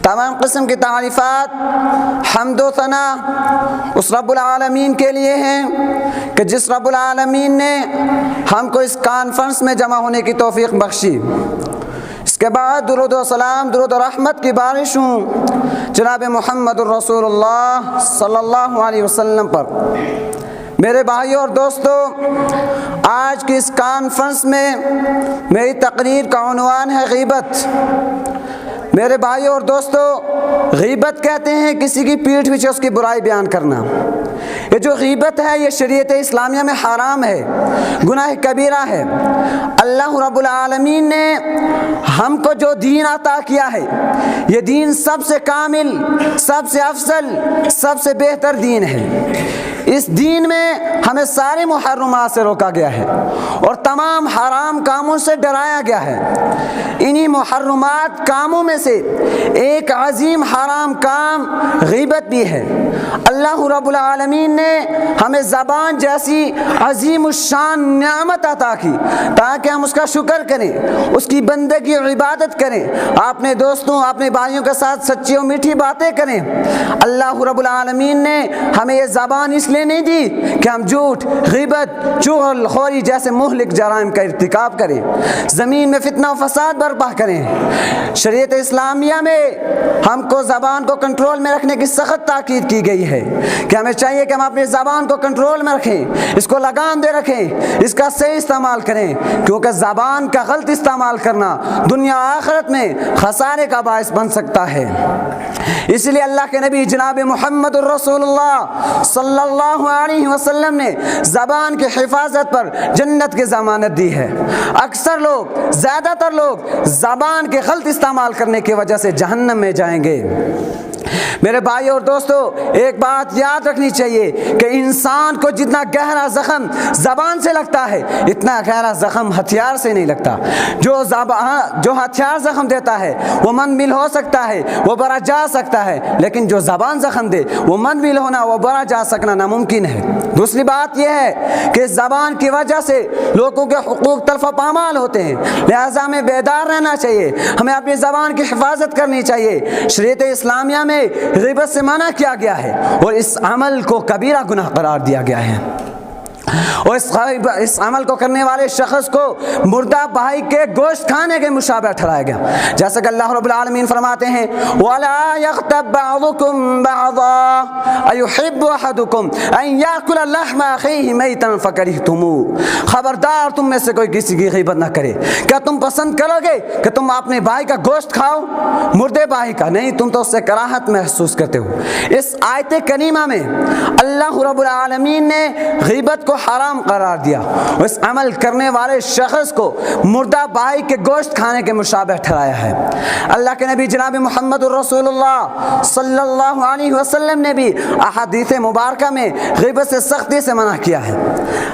تمام قسم کی تعریفات حمد و ثنا اس رب العالمین کے لیے ہیں کہ جس رب العالمین نے ہم کو اس کانفرنس میں جمع ہونے کی توفیق بخشی۔ اس کے بعد درود و سلام، درود و رحمت کی بارش ہوں جناب محمد الرسول اللہ صلی اللہ علیہ وسلم پر۔ میرے بھائیوں اور دوستو، آج کی اس کانفرنس میں میری تقریر کا عنوان ہے غیبت۔ میرے بھائیوں اور دوستو، غیبت کہتے ہیں کسی کی پیٹھ پیچھے اس کی برائی بیان کرنا۔ یہ جو غیبت ہے یہ شریعت اسلامیہ میں حرام ہے، گناہ کبیرہ ہے۔ اللہ رب العالمین نے ہم کو جو دین عطا کیا ہے یہ دین سب سے کامل، سب سے افضل، سب سے بہتر دین ہے۔ اس دین میں ہمیں سارے محرمات سے روکا گیا ہے اور تمام حرام کاموں سے ڈرایا گیا ہے۔ انہی محرمات کاموں میں سے ایک عظیم حرام کام غیبت بھی ہے۔ اللہ رب العالمین نے ہمیں زبان جیسی عظیم الشان نعمت عطا کی تاکہ ہم اس کا شکر کریں، اس کی بندگی اور عبادت کریں، اپنے دوستوں اپنے بھائیوں کے ساتھ سچی اور میٹھی باتیں کریں۔ اللہ رب العالمین نے ہمیں یہ زبان اس لیے نہیں دی کہ ہم جھوٹ، غیبت، چغل خوری جیسے مہلک جرائم کا ارتکاب کریں، زمین میں فتنہ و فساد برپا کریں۔ شریعت اسلامیہ میں ہم کو زبان کو کنٹرول میں رکھنے کی سخت تاکید کی گئی ہے کہ ہمیں چاہیے کہ ہم اپنی زبان کو کنٹرول میں رکھیں، اس کو لگام دے رکھیں، اس کا صحیح استعمال کریں، کیونکہ زبان کا غلط استعمال کرنا دنیا آخرت میں خسارے کا باعث بن سکتا ہے۔ اس لیے اللہ کے نبی جناب محمد الرسول اللہ صلی اللہ علیہ وسلم نے زبان کی حفاظت پر جنت کی ضمانت دی ہے۔ اکثر لوگ، زیادہ تر لوگ زبان کے غلط استعمال کرنے کی وجہ سے جہنم میں جائیں گے۔ میرے بھائی اور دوستو، ایک بات یاد رکھنی چاہیے کہ انسان کو جتنا گہرا زخم زبان سے لگتا ہے اتنا گہرا زخم ہتھیار سے نہیں لگتا۔ جو ہتھیار زخم دیتا ہے وہ منزل ہو سکتا ہے، وہ برا جا سکتا ہے، لیکن جو زبان زخم دے وہ منزل ہونا، وہ برا جا سکنا ناممکن ہے۔ دوسری بات یہ ہے کہ زبان کی وجہ سے لوگوں کے حقوق تلف و پامال ہوتے ہیں، لہذا ہمیں بیدار رہنا چاہیے، ہمیں اپنی زبان کی حفاظت کرنی چاہیے۔ شریعت اسلامیہ میں غیبت سے منع کیا گیا ہے اور اس عمل کو کبیرہ گناہ قرار دیا گیا ہے، اور اس عمل کو کرنے والے شخص کو مردہ بھائی کے گوشت کھانے کے مشابہ ٹھہرایا گیا، جیسا کہ اللہ رب العالمین فرماتے ہیں وَلَا يَغْتَبْ بَعْضُكُمْ بَعْضًا أَيُحِبُّ أَحَدُكُمْ أَن يَأْكُلَ لَحْمَ أَخِيهِ مَيْتًا فَكَرِهْتُمُوهُ۔ خبردار تم میں سے کوئی کسی کی غیبت نہ کرے۔ کیا تم پسند کرو گے کہ تم اپنے بھائی کا گوشت کھاؤ؟ مردے بھائی کا نہیں، تم تو اس سے کراہت محسوس کرتے ہو۔ اس آیت کریمہ میں اللہ رب العالمین نے غیبت کو حرام قرار دیا، اس عمل کرنے والے شخص کو مردہ بھائی کے گوشت کھانے کے مشابہ ٹھہرایا ہے۔ اللہ کے نبی جناب محمد الرسول اللہ صلی اللہ علیہ وسلم نے بھی احادیث مبارکہ میں غیبت سے سختی سے منع کیا ہے۔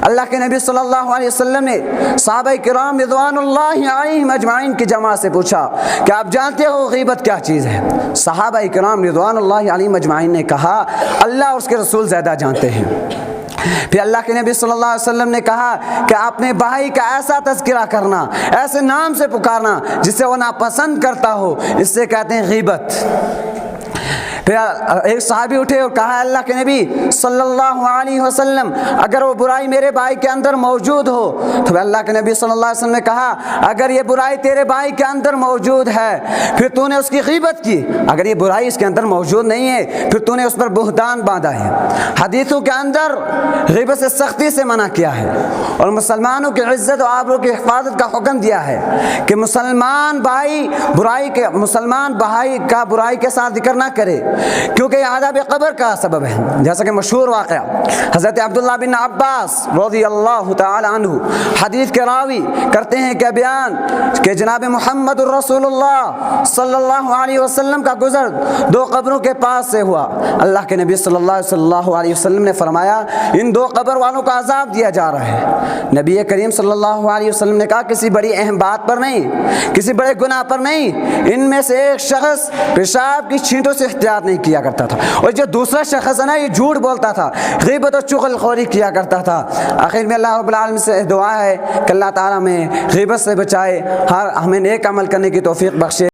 اللہ کے نبی صلی اللہ علیہ وسلم نے صحابہ کرام رضوان اللہ علیہم اجمعین کی جماعت سے پوچھا کہ آپ جانتے ہو غیبت کیا چیز ہے؟ صحابہ کرام رضوان اللہ علیہم اجمعین نے کہا اللہ اور اس کے رسول زیادہ جانتے ہیں۔ پھر اللہ کے نبی صلی اللہ علیہ وسلم نے کہا کہ اپنے بھائی کا ایسا تذکرہ کرنا، ایسے نام سے پکارنا جسے وہ ناپسند کرتا ہو، اس سے کہتے ہیں غیبت۔ پھر ایک صحابی اٹھے اور کہا اللہ کے نبی صلی اللہ علیہ وسلم اگر وہ برائی میرے بھائی کے اندر موجود ہو، تو اللہ کے نبی صلی اللہ علیہ وسلم نے کہا اگر یہ برائی تیرے بھائی کے اندر موجود ہے پھر تو نے اس کی غیبت کی، اگر یہ برائی اس کے اندر موجود نہیں ہے پھر تو نے اس پر بہتان باندھا ہے۔ حدیثوں کے اندر غیبت سے سختی سے منع کیا ہے اور مسلمانوں کی عزت و آبرو کی حفاظت کا حکم دیا ہے کہ مسلمان بھائی کا برائی کے ساتھ ذکر نہ کرے، کیونکہ یہ عذاب قبر کا سبب ہے۔ جیسا کہ مشہور واقعہ حضرت عبداللہ بن عباس رضی اللہ تعالی عنہ حدیث کے راوی کرتے ہیں کہ بیان کہ جناب محمد الرسول اللہ صلی اللہ علیہ وسلم کا گزر دو قبروں کے پاس سے ہوا۔ اللہ کے نبی صلی اللہ علیہ وسلم نے فرمایا ان دو قبر والوں کو عذاب دیا جا رہا ہے۔ نبی کریم صلی اللہ علیہ وسلم نے کہا کسی بڑی اہم بات پر نہیں، کسی بڑے گناہ پر نہیں، ان میں سے ایک شخص پیشاب کی چھینٹوں سے احتیاط نہیں کیا کرتا تھا اور جو دوسرا شخص ہے نا یہ جھوٹ بولتا تھا، غیبت اور چغل خوری کیا کرتا تھا۔ آخر میں اللہ رب العالمین سے دعا ہے کہ اللہ تعالیٰ ہمیں غیبت سے بچائے، ہمیں نیک عمل کرنے کی توفیق بخشے۔